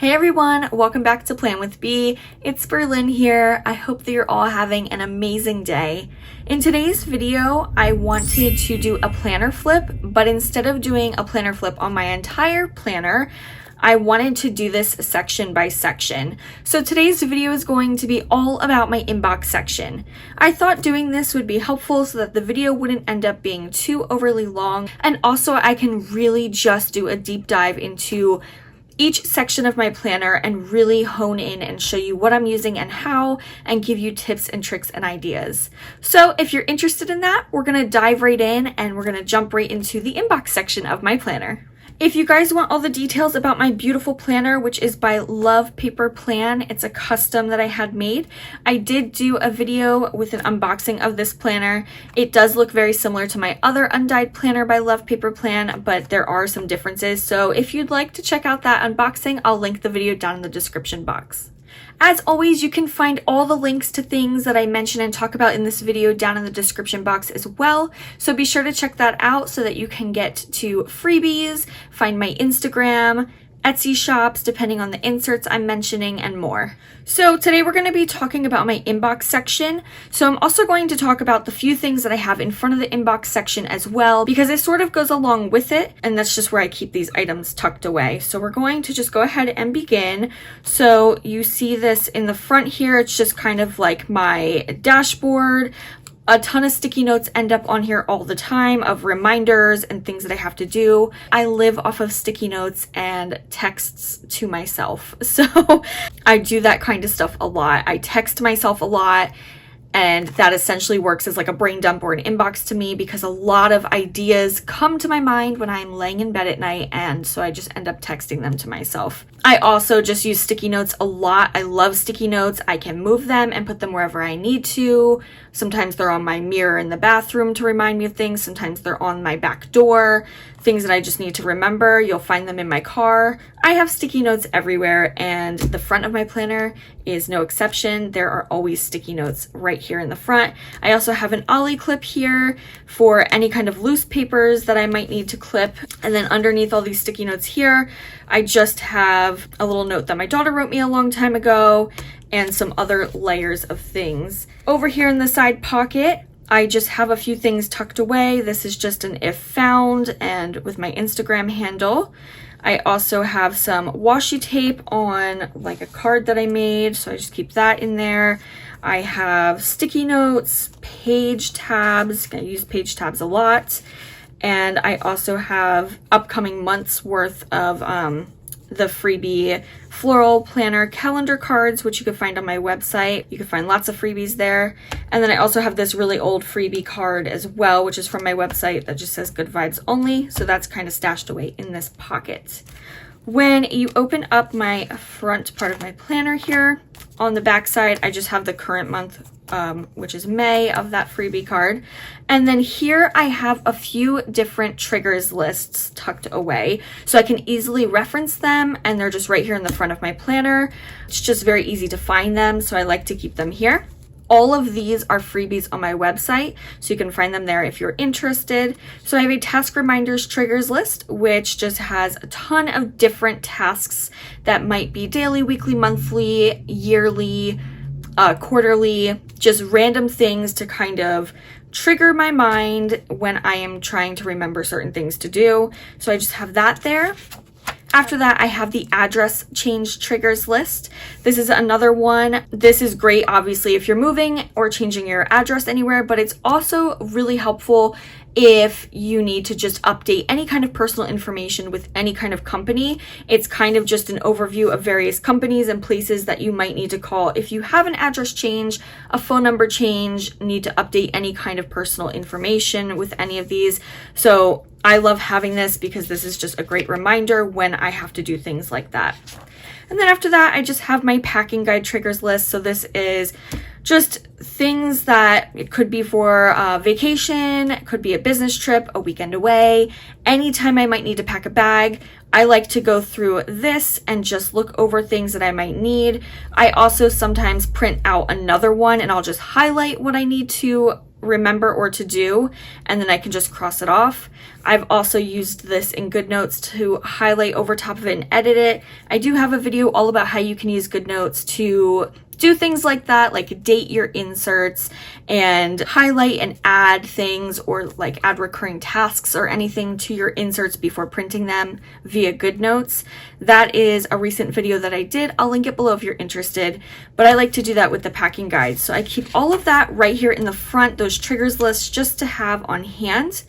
Hey everyone, welcome back to Plan with B. It's Berlin here. I hope that you're all having an amazing day. In today's video, I wanted to do a planner flip, but instead of doing a planner flip on my entire planner, I wanted to do this section by section. So today's video is going to be all about my inbox section. I thought doing this would be helpful so that the video wouldn't end up being too overly long, and also I can really just do a deep dive into each section of my planner and really hone in and show you what I'm using and how, and give you tips and tricks and ideas. So if you're interested in that, we're gonna dive right in and we're gonna jump right into the inbox section of my planner. If you guys want all the details about my beautiful planner, which is by Love Paper Plan, it's a custom that I had made. I did do a video with an unboxing of this planner. It does look very similar to my other undyed planner by Love Paper Plan, but there are some differences. So if you'd like to check out that unboxing, I'll link the video down in the description box. As always, you can find all the links to things that I mention and talk about in this video down in the description box as well. So be sure to check that out so that you can get to freebies, find my Instagram, Etsy shops, depending on the inserts I'm mentioning, and more. So today we're going to be talking about my inbox section. So I'm also going to talk about the few things that I have in front of the inbox section as well, because it sort of goes along with it, and that's just where I keep these items tucked away. So we're going to just go ahead and begin. So you see this in the front here, it's just kind of like my dashboard. A ton of sticky notes end up on here all the time of reminders and things that I have to do. I live off of sticky notes and texts to myself. So I do that kind of stuff a lot. I text myself a lot, and that essentially works as like a brain dump or an inbox to me, because a lot of ideas come to my mind when I'm laying in bed at night, and so I just end up texting them to myself. I also just use sticky notes a lot. I love sticky notes. I can move them and put them wherever I need to. Sometimes they're on my mirror in the bathroom to remind me of things. Sometimes they're on my back door, things that I just need to remember. You'll find them in my car. I have sticky notes everywhere, and the front of my planner is no exception. There are always sticky notes right here in the front. I also have an Oli Clip here for any kind of loose papers that I might need to clip. And then underneath all these sticky notes here, I just have a little note that my daughter wrote me a long time ago and some other layers of things. Over here in the side pocket, I just have a few things tucked away. This is just an if found and with my Instagram handle. I also have some washi tape on like a card that I made, so I just keep that in there. I have sticky notes, page tabs. I use page tabs a lot. And I also have upcoming months worth of the freebie floral planner calendar cards, which you can find on my website. You can find lots of freebies there. And then I also have this really old freebie card as well, which is from my website that just says good vibes only. So that's kind of stashed away in this pocket. When you open up my front part of my planner here, on the back side, I just have the current month, which is May, of that freebie card. And then here I have a few different triggers lists tucked away, so I can easily reference them, and they're just right here in the front of my planner. It's just very easy to find them, so I like to keep them here. All of these are freebies on my website, so you can find them there if you're interested. So I have a task reminders triggers list, which just has a ton of different tasks that might be daily, weekly, monthly, yearly, quarterly, just random things to kind of trigger my mind when I am trying to remember certain things to do. So I just have that there. After that, I have the address change triggers list. This is another one. This is great, obviously, if you're moving or changing your address anywhere, but it's also really helpful if you need to just update any kind of personal information with any kind of company. It's kind of just an overview of various companies and places that you might need to call if you have an address change, a phone number change, need to update any kind of personal information with any of these. So I love having this because this is just a great reminder when I have to do things like that. And then after that, I just have my packing guide triggers list. So this is just things that it could be for a vacation, it could be a business trip, a weekend away, anytime I might need to pack a bag. I like to go through this and just look over things that I might need. I also sometimes print out another one and I'll just highlight what I need to remember or to do, and then I can just cross it off. I've also used this in GoodNotes to highlight over top of it and edit it. I do have a video all about how you can use GoodNotes to do things like that, like date your inserts and highlight and add things, or like add recurring tasks or anything to your inserts before printing them via GoodNotes. That is a recent video that I did. I'll link it below if you're interested, but I like to do that with the packing guide. So I keep all of that right here in the front, those triggers lists, just to have on hand.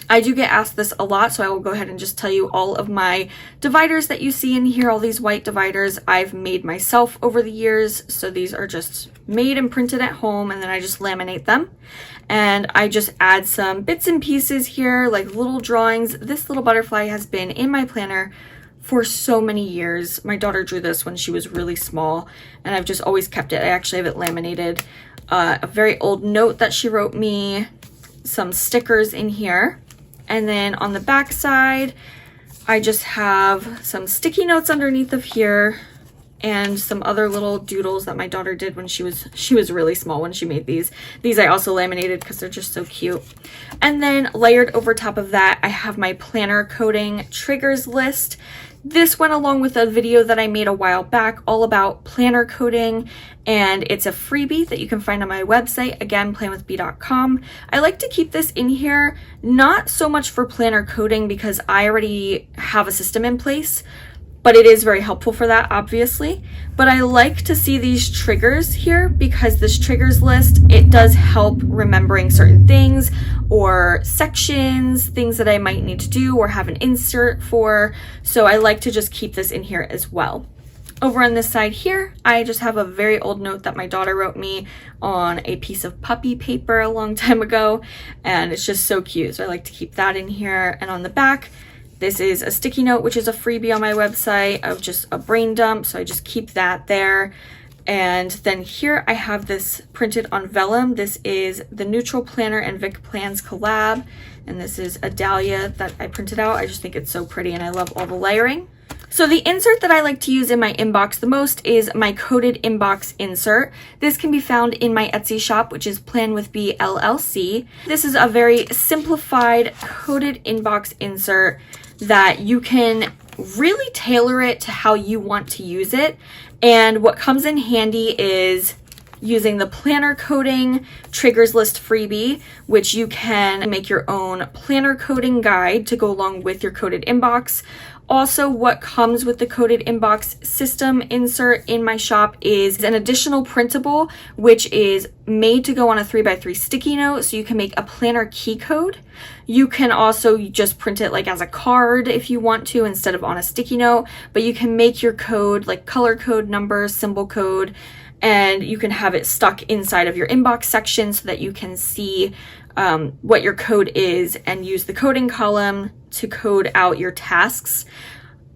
I do get asked this a lot, so I will go ahead and just tell you all of my dividers that you see in here, all these white dividers I've made myself over the years. So these are just made and printed at home, and then I just laminate them. And I just add some bits and pieces here, like little drawings. This little butterfly has been in my planner for so many years. My daughter drew this when she was really small, and I've just always kept it. I actually have it laminated. A very old note that she wrote me, some stickers in here. And then on the back side, I just have some sticky notes underneath of here and some other little doodles that my daughter did when she was really small when she made these. These I also laminated because they're just so cute. And then layered over top of that, I have my planner coding triggers list. This went along with a video that I made a while back all about planner coding, and it's a freebie that you can find on my website, again, planwithb.com. I like to keep this in here, not so much for planner coding because I already have a system in place, but it is very helpful for that, obviously. But I like to see these triggers here because this triggers list, it does help remembering certain things or sections, things that I might need to do or have an insert for. So I like to just keep this in here as well. Over on this side here, I just have a very old note that my daughter wrote me on a piece of puppy paper a long time ago, and it's just so cute. So I like to keep that in here. And on the back, this is a sticky note, which is a freebie on my website of just a brain dump. So I just keep that there. And then here I have this printed on vellum. This is the Neutral Planner and Vic Plans collab. And this is a Dahlia that I printed out. I just think it's so pretty and I love all the layering. So the insert that I like to use in my inbox the most is my coded inbox insert. This can be found in my Etsy shop, which is Plan with B LLC. This is a very simplified coded inbox insert that you can really tailor it to how you want to use it. And what comes in handy is using the planner coding triggers list freebie, which you can make your own planner coding guide to go along with your coded inbox. Also, what comes with the coded inbox system insert in my shop is an additional printable, which is made to go on a 3x3 sticky note, so you can make a planner key code. You can also just print it like as a card if you want to instead of on a sticky note, but you can make your code like color code, numbers, symbol code, and you can have it stuck inside of your inbox section so that you can see what your code is and use the coding column to code out your tasks.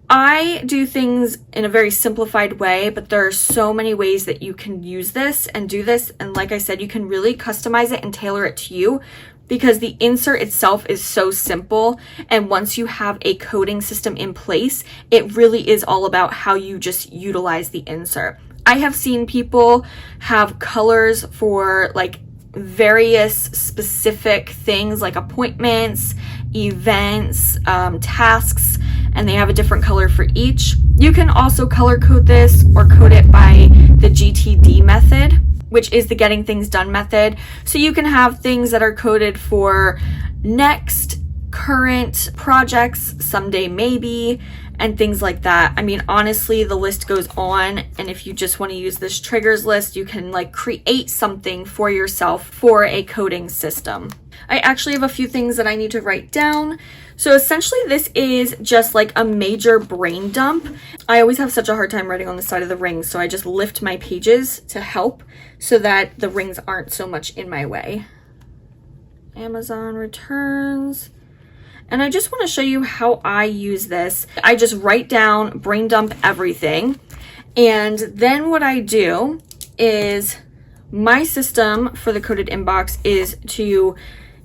I do things in a very simplified way, but there are so many ways that you can use this and do this. And like I said, you can really customize it and tailor it to you because the insert itself is so simple. And once you have a coding system in place, it really is all about how you just utilize the insert. I have seen people have colors for like various specific things like appointments, events, tasks, and they have a different color for each. You can also color code this or code it by the GTD method, which is the getting things done method. So you can have things that are coded for next, current, projects, someday maybe, and things like that. I mean, honestly, the list goes on, and if you just want to use this triggers list, you can like create something for yourself for a coding system. I actually have a few things that I need to write down. So essentially this is just like a major brain dump. I always have such a hard time writing on the side of the rings, so I just lift my pages to help so that the rings aren't so much in my way. Amazon returns. And I just want to show you how I use this. I just write down, brain dump everything. And then what I do is my system for the coded inbox is to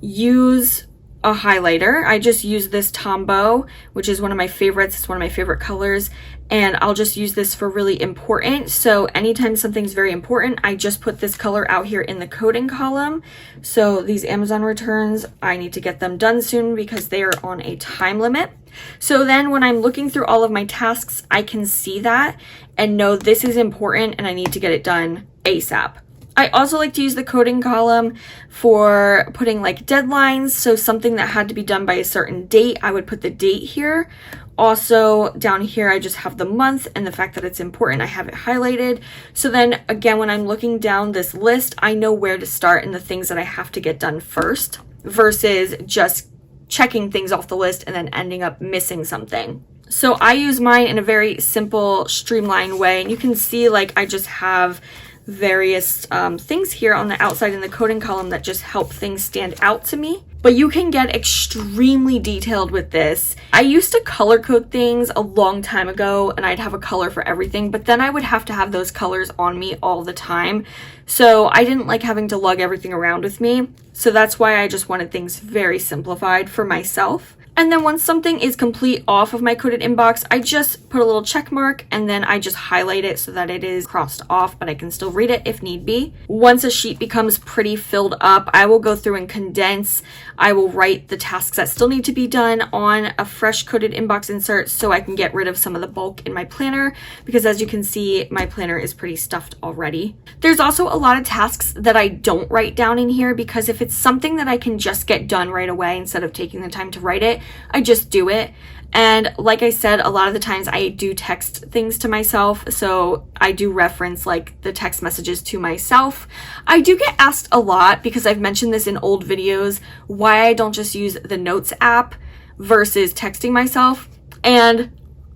use a highlighter. I just use this Tombow, which is one of my favorites. It's one of my favorite colors, and I'll just use this for really important. So anytime something's very important, I just put this color out here in the coding column. So these Amazon returns, I need to get them done soon because they are on a time limit. So then when I'm looking through all of my tasks, I can see that and know this is important and I need to get it done ASAP. I also like to use the coding column for putting like deadlines. So something that had to be done by a certain date, I would put the date here. Also down here, I just have the month and the fact that it's important, I have it highlighted. So then again, when I'm looking down this list, I know where to start and the things that I have to get done first versus just checking things off the list and then ending up missing something. So I use mine in a very simple, streamlined way. And you can see like I just have various things here on the outside in the coding column that just help things stand out to me. But you can get extremely detailed with this. I used to color code things a long time ago and I'd have a color for everything, but then I would have to have those colors on me all the time. So I didn't like having to lug everything around with me. So that's why I just wanted things very simplified for myself. And then once something is complete off of my coded inbox, I just put a little check mark and then I just highlight it so that it is crossed off, but I can still read it if need be. Once a sheet becomes pretty filled up, I will go through and condense. I will write the tasks that still need to be done on a fresh coded inbox insert so I can get rid of some of the bulk in my planner, because as you can see, my planner is pretty stuffed already. There's also a lot of tasks that I don't write down in here because if it's something that I can just get done right away instead of taking the time to write it, I just do it. And like I said, a lot of the times I do text things to myself, so I do reference like the text messages to myself. I do get asked a lot, because I've mentioned this in old videos, why I don't just use the Notes app versus texting myself. And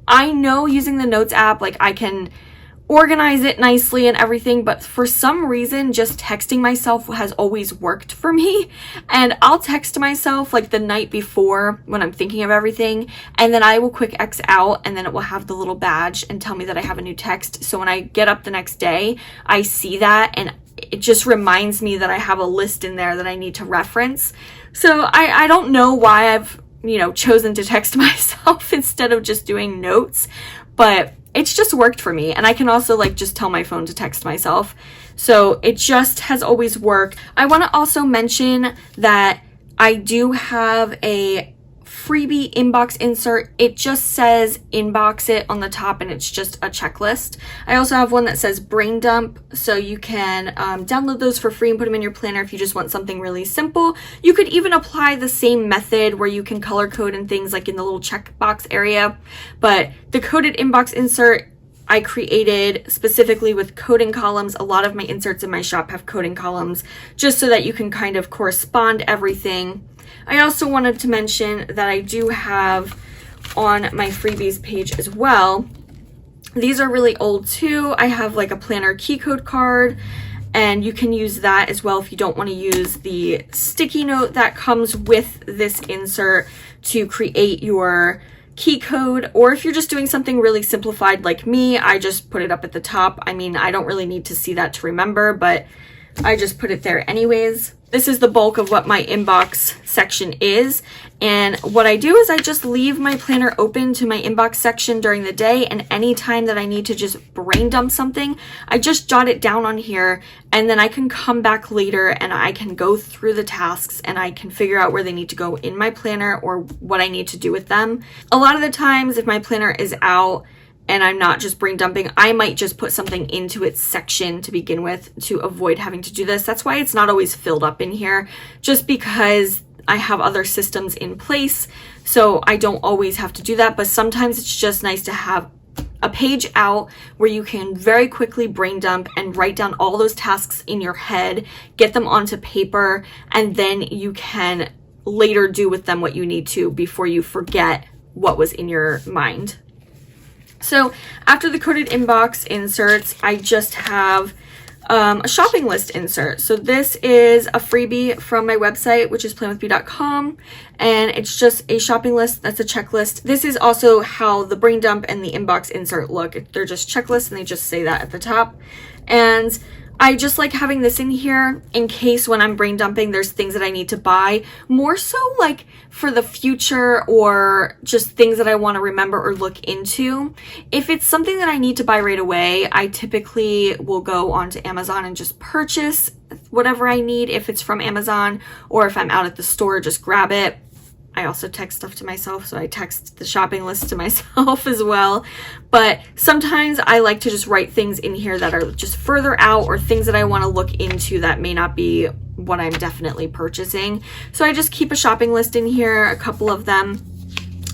I know using the Notes app, like I can organize it nicely and everything, but for some reason just texting myself has always worked for me. And I'll text myself like the night before when I'm thinking of everything, and then I will quick X out and then it will have the little badge and tell me that I have a new text. So when I get up the next day, I see that and it just reminds me that I have a list in there that I need to reference. So I don't know why I've chosen to text myself instead of just doing notes, but it's just worked for me. And I can also like just tell my phone to text myself. So it just has always worked. I want to also mention that I do have a freebie inbox insert. It just says inbox it on the top and it's just a checklist. I also have one that says brain dump, so you can download those for free and put them in your planner if you just want something really simple. You could even apply the same method where you can color code and things like in the little checkbox area, but the coded inbox insert I created specifically with coding columns. A lot of my inserts in my shop have coding columns just so that you can kind of correspond everything. I also wanted to mention that I do have on my freebies page as well. These are really old too. I have like a planner key code card, and you can use that as well if you don't want to use the sticky note that comes with this insert to create your key code, or if you're just doing something really simplified like me, I just put it up at the top. I mean, I don't really need to see that to remember, but I just put it there anyways. This is the bulk of what my inbox section is. And what I do is I just leave my planner open to my inbox section during the day, and anytime that I need to just brain dump something, I just jot it down on here, and then I can come back later and I can go through the tasks and I can figure out where they need to go in my planner or what I need to do with them. A lot of the times if my planner is out and I'm not just brain dumping, I might just put something into its section to begin with to avoid having to do this. That's why it's not always filled up in here, just because I have other systems in place, so I don't always have to do that. But sometimes it's just nice to have a page out where you can very quickly brain dump and write down all those tasks in your head, get them onto paper, and then you can later do with them what you need to before you forget what was in your mind. So after the coded inbox inserts, I just have a shopping list insert. So this is a freebie from my website, which is planwithbee.com, and it's just a shopping list. That's a checklist. This is also how the brain dump and the inbox insert look. They're just checklists and they just say that at the top. And I just like having this in here in case when I'm brain dumping there's things that I need to buy, more so like for the future or just things that I want to remember or look into. If it's something that I need to buy right away, I typically will go onto Amazon and just purchase whatever I need if it's from Amazon, or if I'm out at the store, just grab it. I also text stuff to myself, so I text the shopping list to myself as well. But sometimes I like to just write things in here that are just further out, or things that I want to look into that may not be what I'm definitely purchasing. So I just keep a shopping list in here, a couple of them,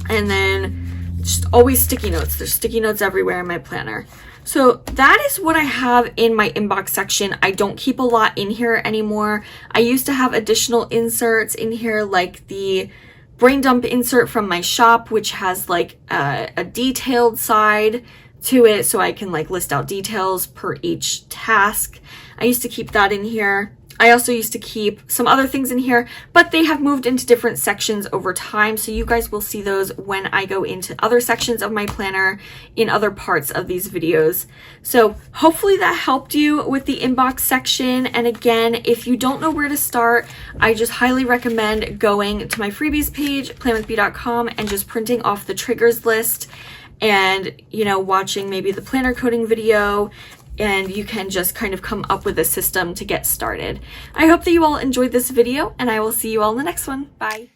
and then just always sticky notes. There's sticky notes everywhere in my planner. So that is what I have in my inbox section. I don't keep a lot in here anymore. I used to have additional inserts in here, like the brain dump insert from my shop, which has like a detailed side to it, so I can like list out details per each task. I used to keep that in here. I also used to keep some other things in here, but they have moved into different sections over time, so you guys will see those when I go into other sections of my planner in other parts of these videos. So hopefully that helped you with the inbox section. And again, if you don't know where to start, I just highly recommend going to my freebies page, planwithbee.com, and just printing off the triggers list and, you know, watching maybe the planner coding video, and you can just kind of come up with a system to get started. I hope that you all enjoyed this video, and I will see you all in the next one. Bye.